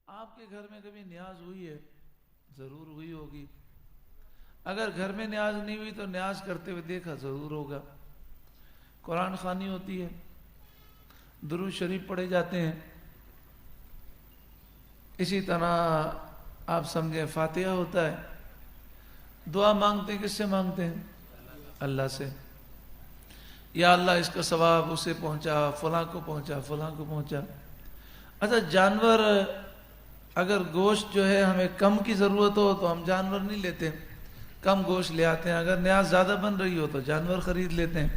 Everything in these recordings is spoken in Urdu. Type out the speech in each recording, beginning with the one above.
آپ کے گھر میں کبھی نیاز ہوئی ہے؟ ضرور ہوئی ہوگی. اگر گھر میں نیاز نہیں ہوئی تو نیاز کرتے ہوئے دیکھا ضرور ہوگا. قرآن خوانی ہوتی ہے, درود شریف پڑھے جاتے ہیں, اسی طرح آپ سمجھیں فاتحہ ہوتا ہے. دعا مانگتے ہیں, کس سے مانگتے ہیں؟ اللہ سے. یا اللہ اس کا ثواب اسے پہنچا, فلاں کو پہنچا, فلاں کو پہنچا. اچھا, جانور اگر گوشت جو ہے ہمیں کم کی ضرورت ہو تو ہم جانور نہیں لیتے, کم گوشت لے آتے ہیں. اگر نیاز زیادہ بن رہی ہو تو جانور خرید لیتے ہیں.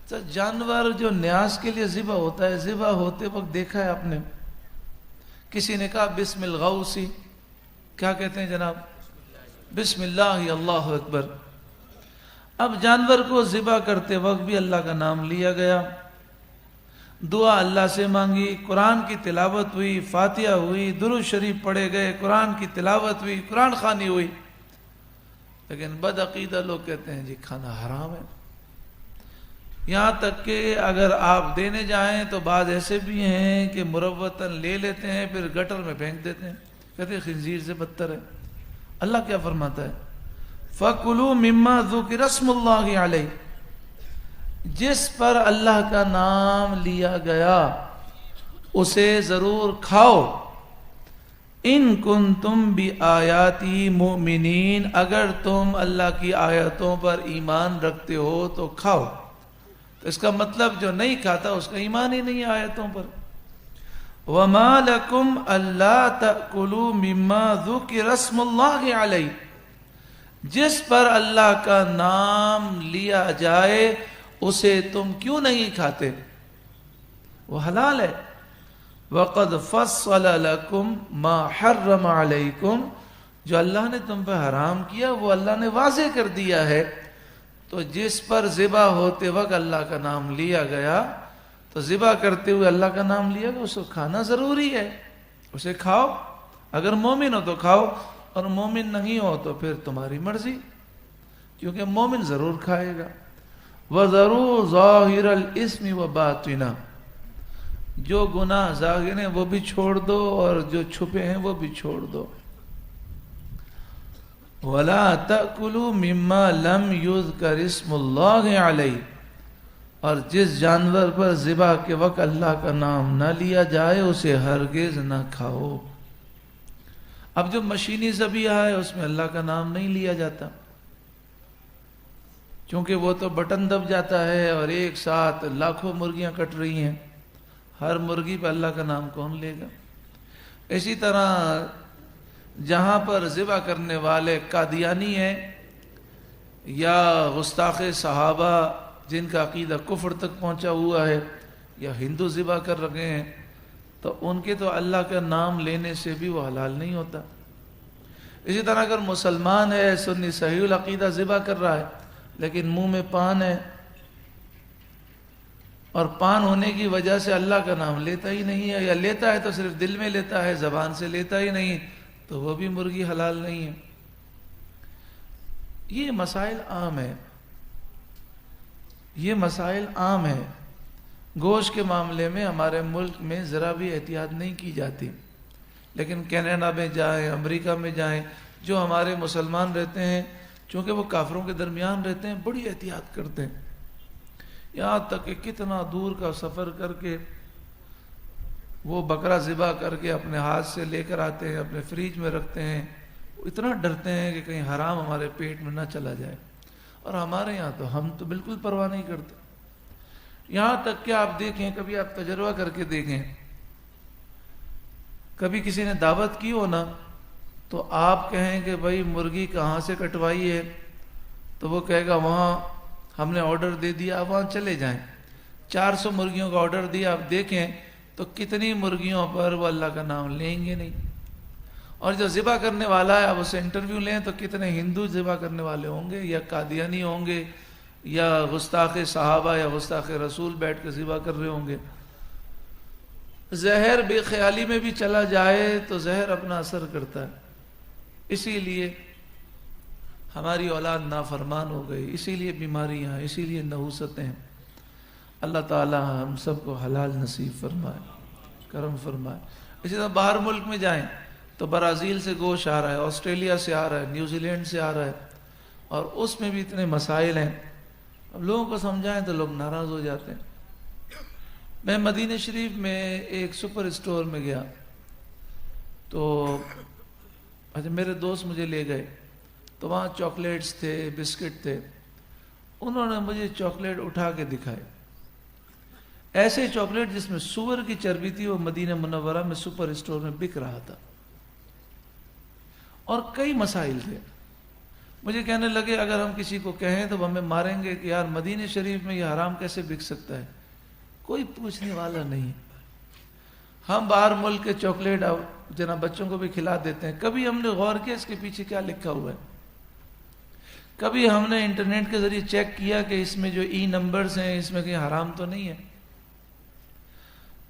اچھا, جانور جو نیاز کے لیے ذبح ہوتا ہے, ذبح ہوتے وقت دیکھا ہے آپ نے کسی نے کہا بسم الغوثی, کیا کہتے ہیں جناب؟ بسم اللہ, اللہ اکبر. اب جانور کو ذبح کرتے وقت بھی اللہ کا نام لیا گیا, دعا اللہ سے مانگی, قرآن کی تلاوت ہوئی, فاتحہ ہوئی, درود شریف پڑھے گئے, قرآن کی تلاوت ہوئی, قرآن خوانی ہوئی. لیکن بدعقیدہ لوگ کہتے ہیں جی کھانا حرام ہے. یہاں تک کہ اگر آپ دینے جائیں تو بعض ایسے بھی ہیں کہ مروتاً لے لیتے ہیں, پھر گٹر میں پھینک دیتے ہیں, کہتے ہیں خنزیر سے بدتر ہے. اللہ کیا فرماتا ہے؟ فَكُلُوا مِمَّا ذُكِرَ اسْمُ اللَّهِ عَلَيْهِ, جس پر اللہ کا نام لیا گیا اسے ضرور کھاؤ. ان کنتم بآیاتی مؤمنین, اگر تم اللہ کی آیتوں پر ایمان رکھتے ہو تو کھاؤ. تو اس کا مطلب جو نہیں کھاتا اس کا ایمان ہی نہیں آیتوں پر. وَمَا لَكُمْ أَلَّا تَأْكُلُوا مِمَّا ذُكِرَ اسْمُ اللَّهِ عَلَيْهِ, جس پر اللہ کا نام لیا جائے اسے تم کیوں نہیں کھاتے؟ وہ حلال ہے. وَقَدْ فَصَّلَ لَكُمْ مَا حَرَّمَ عَلَيْكُمْ, جو اللہ نے تم پہ حرام کیا وہ اللہ نے واضح کر دیا ہے. تو جس پر ذبح ہوتے وقت اللہ کا نام لیا گیا تو ذبح کرتے ہوئے اللہ کا نام لیا گیا, اس کو کھانا ضروری ہے, اسے کھاؤ. اگر مومن ہو تو کھاؤ, اور مومن نہیں ہو تو پھر تمہاری مرضی, کیونکہ مومن ضرور کھائے گا. وَذَرُوا ظَاهِرَ الْإِثْمِ وَبَاطِنَهُ, جو گناہ ظاہر ہیں وہ بھی چھوڑ دو اور جو چھپے ہیں وہ بھی چھوڑ دو. وَلَا تَأْكُلُوا مِمَّا لَمْ يُذْكَرِ اسْمُ اللَّهِ عَلَيْهِ, اور جس جانور پر ذبح کے وقت اللہ کا نام نہ لیا جائے اسے ہرگز نہ کھاؤ. اب جو مشینی ذبیحہ ہے اس میں اللہ کا نام نہیں لیا جاتا, چونکہ وہ تو بٹن دب جاتا ہے اور ایک ساتھ لاکھوں مرغیاں کٹ رہی ہیں, ہر مرغی پہ اللہ کا نام کون لے گا. اسی طرح جہاں پر ذبح کرنے والے قادیانی ہیں یا گستاخ صحابہ جن کا عقیدہ کفر تک پہنچا ہوا ہے, یا ہندو ذبح کر رکھے ہیں, تو ان کے تو اللہ کا نام لینے سے بھی وہ حلال نہیں ہوتا. اسی طرح اگر مسلمان ہے, سنی صحیح العقیدہ ذبح کر رہا ہے لیکن منہ میں پان ہے, اور پان ہونے کی وجہ سے اللہ کا نام لیتا ہی نہیں ہے, یا لیتا ہے تو صرف دل میں لیتا ہے, زبان سے لیتا ہی نہیں, تو وہ بھی مرغی حلال نہیں ہے. یہ مسائل عام ہیں, یہ مسائل عام ہیں. گوشت کے معاملے میں ہمارے ملک میں ذرا بھی احتیاط نہیں کی جاتی, لیکن کینیڈا میں جائیں, امریکہ میں جائیں, جو ہمارے مسلمان رہتے ہیں چونکہ وہ کافروں کے درمیان رہتے ہیں بڑی احتیاط کرتے ہیں. یہاں تک کہ کتنا دور کا سفر کر کے وہ بکرا ذبح کر کے اپنے ہاتھ سے لے کر آتے ہیں, اپنے فریج میں رکھتے ہیں. اتنا ڈرتے ہیں کہ کہیں حرام ہمارے پیٹ میں نہ چلا جائے. اور ہمارے یہاں تو ہم تو بالکل پرواہ نہیں کرتے. یہاں تک کہ آپ دیکھیں, کبھی آپ تجربہ کر کے دیکھیں, کبھی کسی نے دعوت کی ہو نا تو آپ کہیں کہ بھائی مرغی کہاں سے کٹوائی ہے, تو وہ کہے گا وہاں ہم نے آرڈر دے دیا, آپ وہاں چلے جائیں. 400 مرغیوں کا آرڈر دیا, آپ دیکھیں تو کتنی مرغیوں پر وہ اللہ کا نام لیں گے نہیں. اور جو ذبح کرنے والا ہے آپ اسے انٹرویو لیں تو کتنے ہندو ذبح کرنے والے ہوں گے, یا قادیانی ہوں گے, یا گستاخ صحابہ یا گستاخ رسول بیٹھ کے ذبح کر رہے ہوں گے. زہر بے خیالی میں بھی چلا جائے تو زہر اپنا اثر کرتا ہے. اسی لیے ہماری اولاد نافرمان ہو گئی, اسی لیے بیماریاں, اسی لیے نحوستیں. اللہ تعالی ہم سب کو حلال نصیب فرمائے, کرم فرمائے. اسی طرح باہر ملک میں جائیں تو برازیل سے گوشت آ رہا ہے، آسٹریلیا سے آ رہا ہے، نیوزی لینڈ سے آ رہا ہے، اور اس میں بھی اتنے مسائل ہیں. اب لوگوں کو سمجھائیں تو لوگ ناراض ہو جاتے ہیں. میں مدینہ شریف میں ایک سپر اسٹور میں گیا تو اچھا میرے دوست مجھے لے گئے تو وہاں چاکلیٹس تھے، بسکٹ تھے. انہوں نے مجھے چاکلیٹ اٹھا کے دکھائے، ایسے چاکلیٹ جس میں سور کی چربی تھی، وہ مدینہ منورہ میں سپر اسٹور میں بک رہا تھا. اور کئی مسائل تھے. مجھے کہنے لگے اگر ہم کسی کو کہیں تو ہمیں ماریں گے کہ یار مدینہ شریف میں یہ حرام کیسے بک سکتا ہے. کوئی پوچھنے والا نہیں. ہم باہر ملک کے چاکلیٹ جناب بچوں کو بھی کھلا دیتے ہیں. کبھی ہم نے غور کیا اس کے پیچھے کیا لکھا ہوا ہے؟ کبھی ہم نے انٹرنیٹ کے ذریعے چیک کیا کہ اس میں جو ای نمبرز ہیں اس میں کہیں حرام تو نہیں ہے؟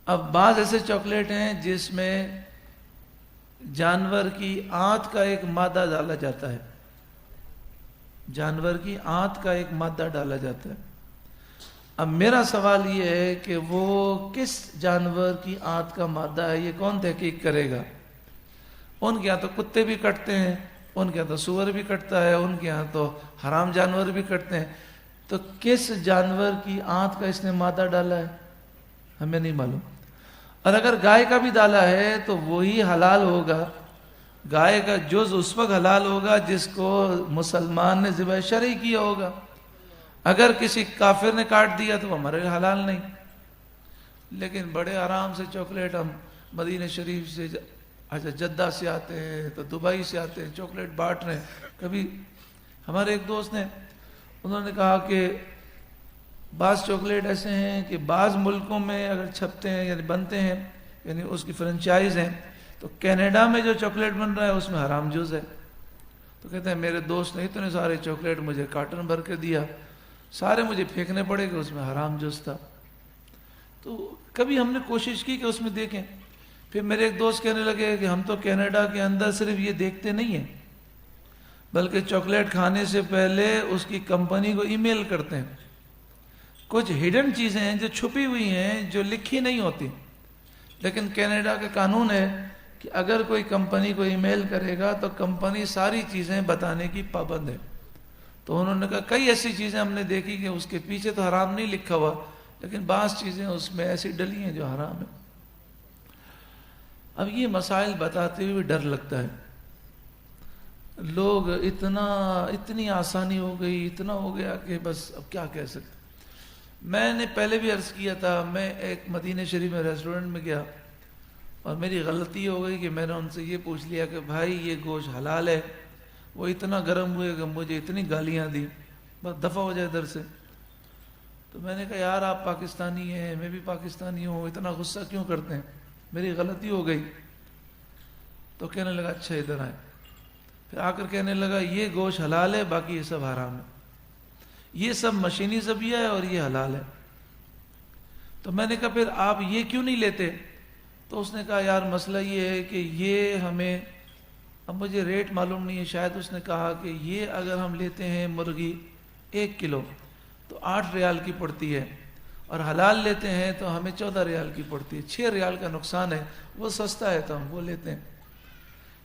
اب بعض ایسے چاکلیٹ ہیں جس میں جانور کی آنت کا ایک مادہ ڈالا جاتا ہے، جانور کی آنت کا ایک مادہ ڈالا جاتا ہے. اب میرا سوال یہ ہے کہ وہ کس جانور کی آنت کا مادہ ہے، یہ کون تحقیق کرے گا؟ ان کے یہاں تو کتے بھی کٹتے ہیں، ان کے یہاں تو سور بھی کٹتا ہے، ان کے یہاں تو حرام جانور بھی کٹتے ہیں. تو کس جانور کی آنت کا اس نے مادہ ڈالا ہے ہمیں نہیں معلوم. اور اگر گائے کا بھی ڈالا ہے تو وہی حلال ہوگا. گائے کا جز اس وقت حلال ہوگا جس کو مسلمان نے ذبح شرعی کیا ہوگا. اگر کسی کافر نے کاٹ دیا تو وہ ہمارے حلال نہیں. لیکن بڑے آرام سے چاکلیٹ ہم مدینہ شریف سے اچھا جدہ سے آتے ہیں تو دبئی سے آتے ہیں، چاکلیٹ بانٹ رہے ہیں. کبھی ہمارے ایک دوست نے انہوں نے کہا کہ بعض چاکلیٹ ایسے ہیں کہ بعض ملکوں میں اگر چھپتے ہیں یعنی بنتے ہیں یعنی اس کی فرنچائز ہیں، تو کینیڈا میں جو چاکلیٹ بن رہا ہے اس میں حرام جز ہے. تو کہتے ہیں میرے دوست نے اتنے سارے چاکلیٹ مجھے کارٹن بھر کے دیا، سارے مجھے پھینکنے پڑے کہ اس میں حرام جز تھا. تو کبھی ہم نے کوشش کی کہ اس میں دیکھیں. پھر میرے ایک دوست کہنے لگے کہ ہم تو کینیڈا کے اندر صرف یہ دیکھتے نہیں ہیں بلکہ چاکلیٹ کھانے سے پہلے اس کی کمپنی کو ای میل کرتے ہیں. کچھ ہڈن چیزیں ہیں جو چھپی ہوئی ہیں جو لکھی نہیں ہوتی، لیکن کینیڈا کا قانون ہے کہ اگر کوئی کمپنی کو ای میل کرے گا تو کمپنی ساری چیزیں بتانے کی پابند ہے. تو انہوں نے کہا کئی ایسی چیزیں ہم نے دیکھی کہ اس کے پیچھے تو حرام نہیں لکھا ہوا لیکن بعض چیزیں اس میں ایسی ڈلی ہیں جو حرام ہیں. اب یہ مسائل بتاتے ہوئے ڈر لگتا ہے. لوگ اتنی آسانی ہو گئی، اتنا ہو گیا کہ بس اب کیا کہہ سکتے. میں نے پہلے بھی عرض کیا تھا، میں ایک مدینہ شریف میں ریسٹورنٹ میں گیا اور میری غلطی ہو گئی کہ میں نے ان سے یہ پوچھ لیا کہ بھائی یہ گوشت حلال ہے. وہ اتنا گرم ہوئے کہ مجھے اتنی گالیاں دی، بس دفع ہو جائے ادھر سے. تو میں نے کہا یار آپ پاکستانی ہیں، میں بھی پاکستانی ہوں، اتنا غصہ کیوں کرتے ہیں؟ میری غلطی ہو گئی. تو کہنے لگا اچھا ادھر آئے. پھر آ کر کہنے لگا یہ گوشت حلال ہے، باقی یہ سب حرام ہے، یہ سب مشینی ذبیحہ ہے اور یہ حلال ہے. تو میں نے کہا پھر آپ یہ کیوں نہیں لیتے؟ تو اس نے کہا یار مسئلہ یہ ہے کہ یہ ہمیں، اب مجھے ریٹ معلوم نہیں ہے، شاید اس نے کہا کہ یہ اگر ہم لیتے ہیں مرغی 1 کلو تو 8 ریال کی پڑتی ہے اور حلال لیتے ہیں تو ہمیں 14 ریال کی پڑتی ہے، 6 ریال کا نقصان ہے. وہ سستا ہے تو ہم وہ لیتے ہیں.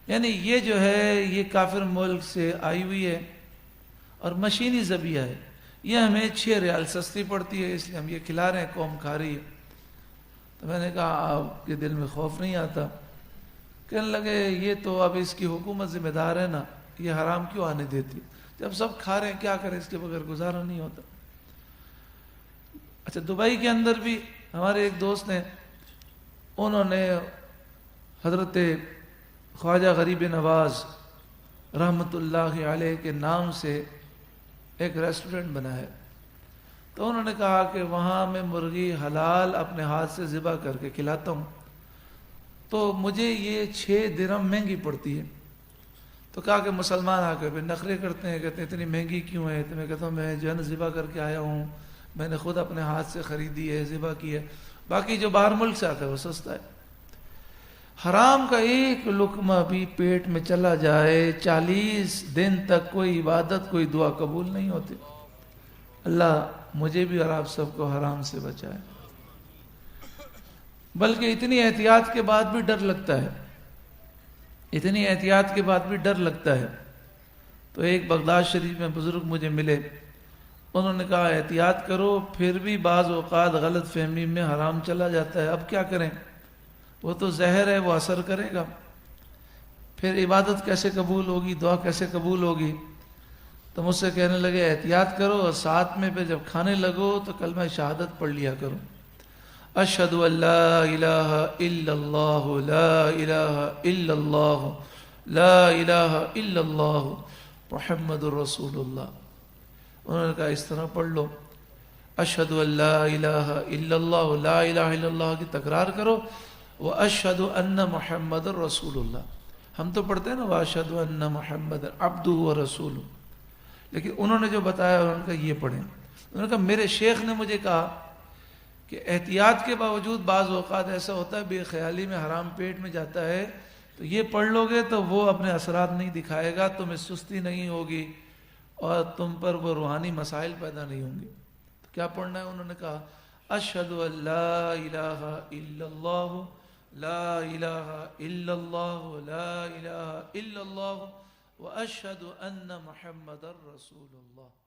یعنی یہ جو ہے یہ کافر ملک سے آئی ہوئی ہے اور مشینی ذبیحہ ہے، یہ ہمیں 6 ریال سستی پڑتی ہے، اس لیے ہم یہ کھلا رہے ہیں، قوم کھا رہی ہے. تو میں نے کہا آپ کے دل میں خوف نہیں آتا؟ کہنے لگے یہ تو اب اس کی حکومت ذمہ دار ہے نا، یہ حرام کیوں آنے دیتی؟ جب سب کھا رہے ہیں کیا کریں، اس کے بغیر گزارا نہیں ہوتا. اچھا دبئی کے اندر بھی ہمارے ایک دوست ہیں، انہوں نے حضرت خواجہ غریب نواز رحمۃ اللہ علیہ کے نام سے ایک ریسٹورنٹ بنا ہے. تو انہوں نے کہا کہ وہاں میں مرغی حلال اپنے ہاتھ سے ذبح کر کے کھلاتا ہوں تو مجھے یہ 6 درہم مہنگی پڑتی ہے. تو کہا کہ مسلمان آ کر پھر نخرے کرتے ہیں، کہتے ہیں اتنی مہنگی کیوں ہے؟ تو میں کہتا ہوں میں جو ہے نا ذبح کر کے آیا ہوں، میں نے خود اپنے ہاتھ سے خریدی ہے، ذبح کی ہے، باقی جو باہر ملک سے آتا ہے وہ سستا ہے. حرام کا ایک لقمہ بھی پیٹ میں چلا جائے 40 دن تک کوئی عبادت کوئی دعا قبول نہیں ہوتی. اللہ مجھے بھی اور آپ سب کو حرام سے بچائے. بلکہ اتنی احتیاط کے بعد بھی ڈر لگتا ہے، اتنی احتیاط کے بعد بھی ڈر لگتا ہے۔ تو ایک بغداد شریف میں بزرگ مجھے ملے، انہوں نے کہا احتیاط کرو، پھر بھی بعض اوقات غلط فہمی میں حرام چلا جاتا ہے، اب کیا کریں، وہ تو زہر ہے، وہ اثر کرے گا، پھر عبادت کیسے قبول ہوگی، دعا کیسے قبول ہوگی؟ تو مجھ سے کہنے لگے احتیاط کرو، اور ساتھ میں پھر جب کھانے لگو تو کلمہ شہادت پڑھ لیا کرو، اشہد ان لا الہ الا اللہ لا الہ الا اللہ لا الہ الا اللہ محمد الرسول اللہ۔ انہوں نے کہا اس طرح پڑھ لو، اشہد ان لا الہ الا اللہ لا الہ الا اللہ کی تکرار کرو، واشہد ان محمد الرسول اللہ۔ ہم تو پڑھتے ہیں نا واشہد ان محمد عبدہ ورسولہ، لیکن انہوں نے جو بتایا انہوں نے کہا یہ پڑھیں۔ انہوں نے کہا میرے شیخ نے مجھے کہا کہ احتیاط کے باوجود بعض اوقات ایسا ہوتا ہے بے خیالی میں حرام پیٹ میں جاتا ہے، تو یہ پڑھ لو گے تو وہ اپنے اثرات نہیں دکھائے گا، تمہیں سستی نہیں ہوگی اور تم پر وہ روحانی مسائل پیدا نہیں ہوں گے۔ تو کیا پڑھنا ہے؟ انہوں نے کہا اشہد ان لا الہ الا اللہ لا الہ الا اللہ لا الہ الا اللہ واشہد ان محمد رسول اللہ۔